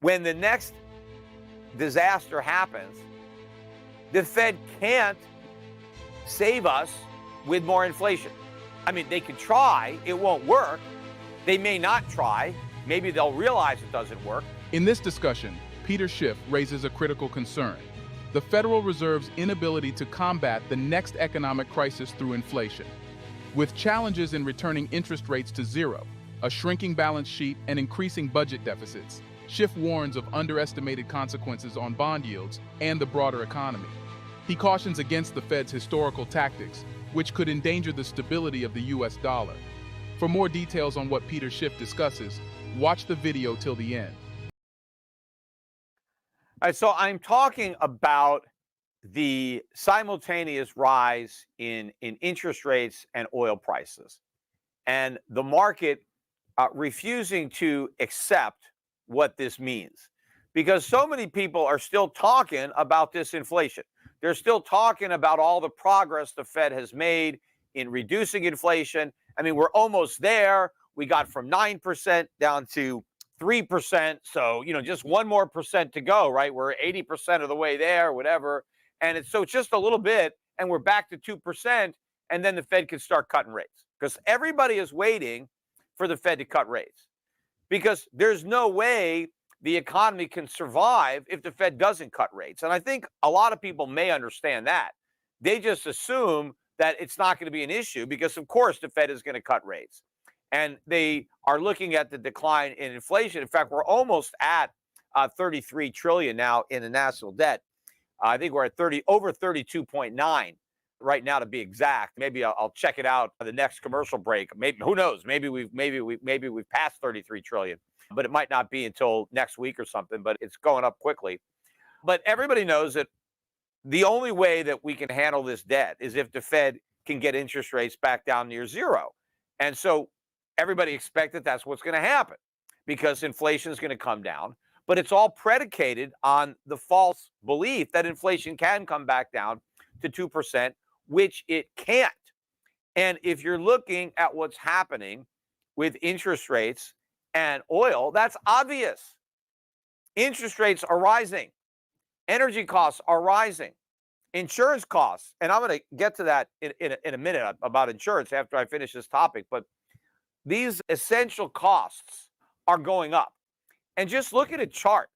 when the next disaster happens, the Fed can't save us with more inflation. I mean, they could try, it won't work. They may not try. Maybe they'll realize it doesn't work. In this discussion, Peter Schiff raises a critical concern: the Federal Reserve's inability to combat the next economic crisis through inflation. With challenges in returning interest rates to zero, a shrinking balance sheet, and increasing budget deficits, Schiff warns of underestimated consequences on bond yields and the broader economy. He cautions against the Fed's historical tactics, which could endanger the stability of the US dollar. For more details on what Peter Schiff discusses, watch the video till the end. All right, so I'm talking about the simultaneous rise in interest rates and oil prices, and the market refusing to accept what this means, because so many people are still talking about this inflation. They're still talking about all the progress the Fed has made in reducing inflation. I mean, we're almost there. We got from 9% down to 3%. So, just one more percent to go, right? We're 80% of the way there, whatever. And it's just a little bit, and we're back to 2%. And then the Fed can start cutting rates, because everybody is waiting for the Fed to cut rates, because there's no way the economy can survive if the Fed doesn't cut rates. And I think a lot of people may understand that. They just assume that it's not going to be an issue because, of course, the Fed is going to cut rates. And they are looking at the decline in inflation. In fact, we're almost at 33 trillion now in the national debt. I think we're at over 32.9 right now, to be exact. Maybe I'll check it out at the next commercial break. Maybe, who knows? Maybe we've passed 33 trillion, but it might not be until next week or something. But it's going up quickly. But everybody knows that the only way that we can handle this debt is if the Fed can get interest rates back down near zero. And so everybody expects that that's what's going to happen, because inflation is going to come down. But it's all predicated on the false belief that inflation can come back down to 2%, which it can't. And if you're looking at what's happening with interest rates and oil, that's obvious. Interest rates are rising. Energy costs are rising. Insurance costs, and I'm going to get to that in a minute about insurance after I finish this topic, but these essential costs are going up. And just look at a chart.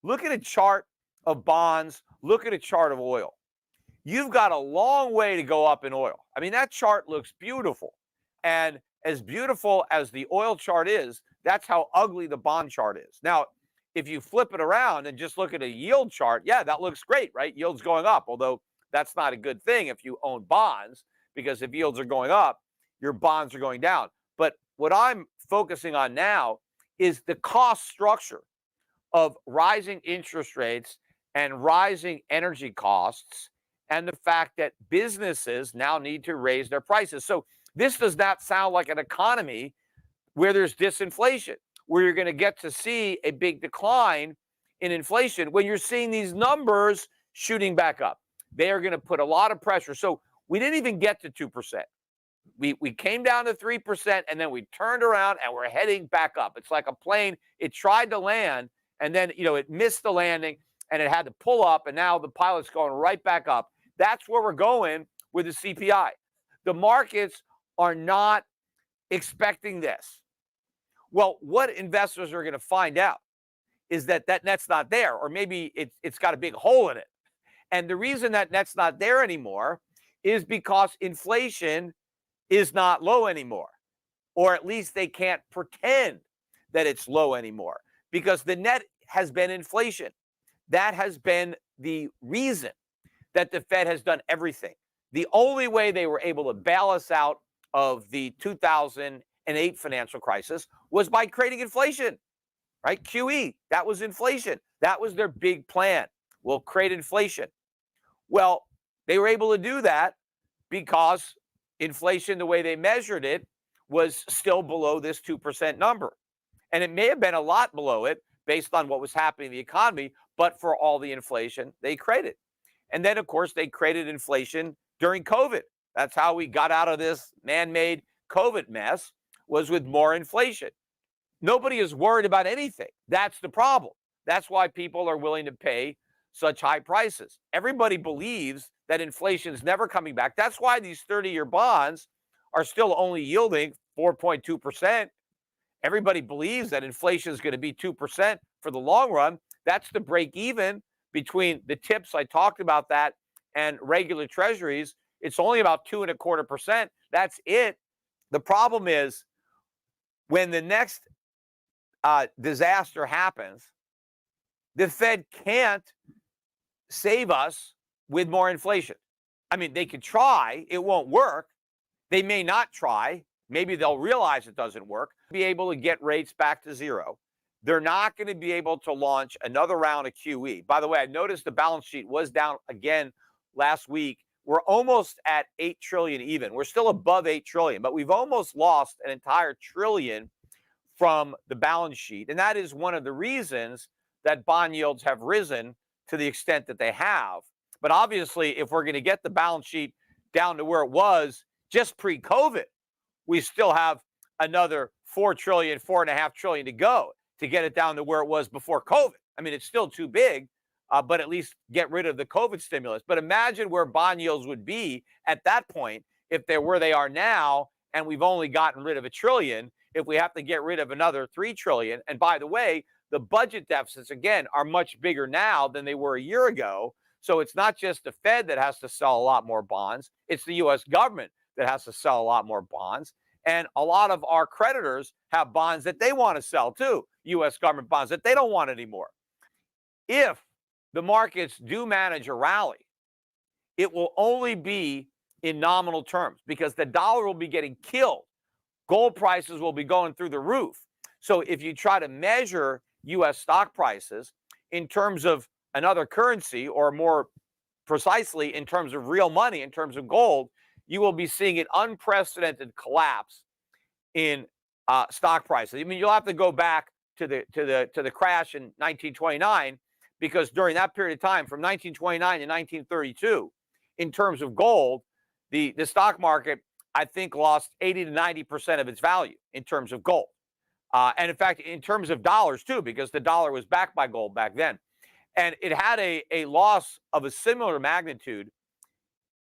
Look at a chart of bonds. Look at a chart of oil. You've got a long way to go up in oil. I mean, that chart looks beautiful. And as beautiful as the oil chart is, that's how ugly the bond chart is. Now, if you flip it around and just look at a yield chart, yeah, that looks great, right? Yield's going up, although that's not a good thing if you own bonds, because if yields are going up, your bonds are going down. But what I'm focusing on now is the cost structure of rising interest rates and rising energy costs, and the fact that businesses now need to raise their prices. So this does not sound like an economy where there's disinflation, where you're going to get to see a big decline in inflation when you're seeing these numbers shooting back up. They are going to put a lot of pressure. So we didn't even get to 2%. We came down to 3%, and then we turned around and we're heading back up. It's like a plane. It tried to land, and then, it missed the landing, and it had to pull up, and now the pilot's going right back up. That's where we're going with the CPI. The markets are not expecting this. Well, what investors are going to find out is that net's not there, or maybe it's got a big hole in it. And the reason that net's not there anymore is because inflation is not low anymore, or at least they can't pretend that it's low anymore, because the net has been inflation. That has been the reason that the Fed has done everything. The only way they were able to bail us out of the 2008 financial crisis was by creating inflation, right? QE, that was inflation. That was their big plan. We'll create inflation. Well, they were able to do that because inflation, the way they measured it, was still below this 2% number. And it may have been a lot below it based on what was happening in the economy, but for all the inflation they created. And then, of course, they created inflation during COVID. That's how we got out of this man-made COVID mess, was with more inflation. Nobody is worried about anything. That's the problem. That's why people are willing to pay such high prices. Everybody believes that inflation is never coming back. That's why these 30-year bonds are still only yielding 4.2%. Everybody believes that inflation is going to be 2% for the long run. That's the break even between the tips, I talked about that, and regular treasuries. It's only about 2.25%. That's it. The problem is when the next disaster happens, the Fed can't save us with more inflation. I mean, they could try, it won't work. They may not try. Maybe they'll realize it doesn't work, be able to get rates back to zero. They're not going to be able to launch another round of QE. By the way, I noticed the balance sheet was down again last week. We're almost at 8 trillion even. We're still above 8 trillion, but we've almost lost an entire trillion from the balance sheet. And that is one of the reasons that bond yields have risen to the extent that they have. But obviously, if we're going to get the balance sheet down to where it was just pre-COVID, we still have another 4 trillion, 4.5 trillion to go to get it down to where it was before COVID. I mean, it's still too big, but at least get rid of the COVID stimulus. But imagine where bond yields would be at that point if they're where they are now, and we've only gotten rid of $1 trillion, if we have to get rid of another 3 trillion. And by the way, the budget deficits, again, are much bigger now than they were a year ago. So it's not just the Fed that has to sell a lot more bonds. It's the U.S. government that has to sell a lot more bonds. And a lot of our creditors have bonds that they want to sell too, U.S. government bonds that they don't want anymore. If the markets do manage a rally, it will only be in nominal terms because the dollar will be getting killed. Gold prices will be going through the roof. So if you try to measure U.S. stock prices in terms of another currency, or more precisely in terms of real money, in terms of gold, you will be seeing an unprecedented collapse in stock prices. I mean, you'll have to go back to the crash in 1929, because during that period of time, from 1929 to 1932, in terms of gold, the stock market, I think, lost 80 to 90% of its value in terms of gold. And in fact, in terms of dollars too, because the dollar was backed by gold back then. And it had a loss of a similar magnitude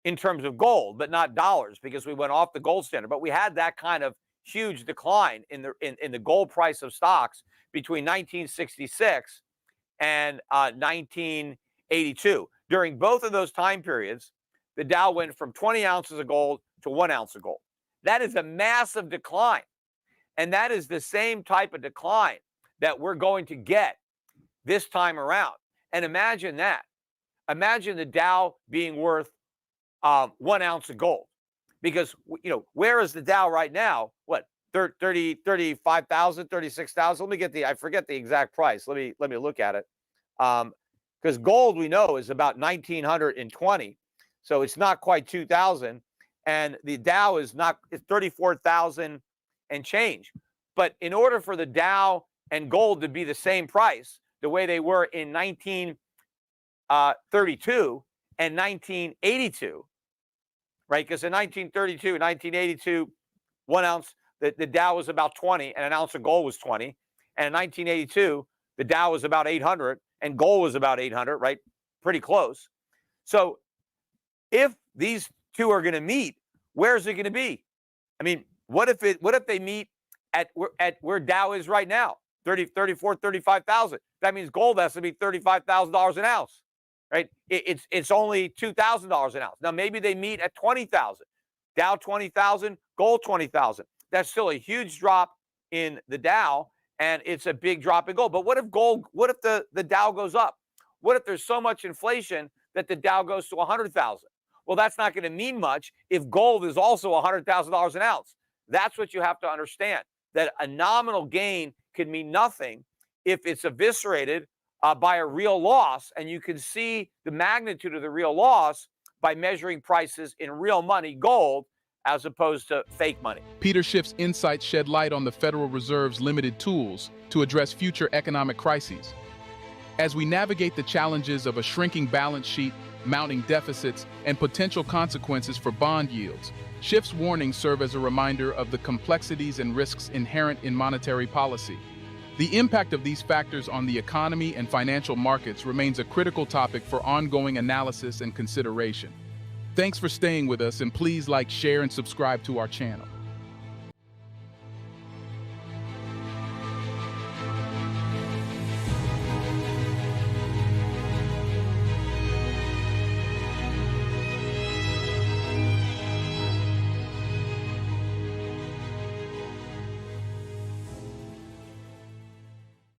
in terms of gold, but not dollars, because we went off the gold standard. But we had that kind of huge decline in the gold price of stocks between 1966 and 1982. During both of those time periods, the Dow went from 20 ounces of gold to 1 ounce of gold. That is a massive decline. And that is the same type of decline that we're going to get this time around. And imagine that. Imagine the Dow being worth 1 ounce of gold. Because, you know, where is the Dow right now? What, 35,000, 36,000? Let me get I forget the exact price. Let me look at it. Because gold, we know, is about 1,920. So it's not quite 2,000. And the Dow is not, it's 34,000 and change. But in order for the Dow and gold to be the same price, the way they were in 1932 and 1982, right? Because in 1932 and 1982, 1 ounce, the Dow was about 20 and an ounce of gold was 20. And in 1982, the Dow was about 800 and gold was about 800, right? Pretty close. So if these two are going to meet, where's it going to be? I mean, what if they meet at where Dow is right now, 35,000? That means gold has to be $35,000 an ounce, right? It's only $2,000 an ounce. Now maybe they meet at 20,000. Dow 20,000, gold 20,000. That's still a huge drop in the Dow, and it's a big drop in gold. But what if the Dow goes up? What if there's so much inflation that the Dow goes to 100,000? Well, that's not going to mean much if gold is also $100,000 an ounce. That's what you have to understand, that a nominal gain can mean nothing if it's eviscerated by a real loss. And you can see the magnitude of the real loss by measuring prices in real money, gold, as opposed to fake money. Peter Schiff's insights shed light on the Federal Reserve's limited tools to address future economic crises. As we navigate the challenges of a shrinking balance sheet, mounting deficits, and potential consequences for bond yields, Schiff's warnings serve as a reminder of the complexities and risks inherent in monetary policy. The impact of these factors on the economy and financial markets remains a critical topic for ongoing analysis and consideration. Thanks for staying with us, and please like, share, and subscribe to our channel.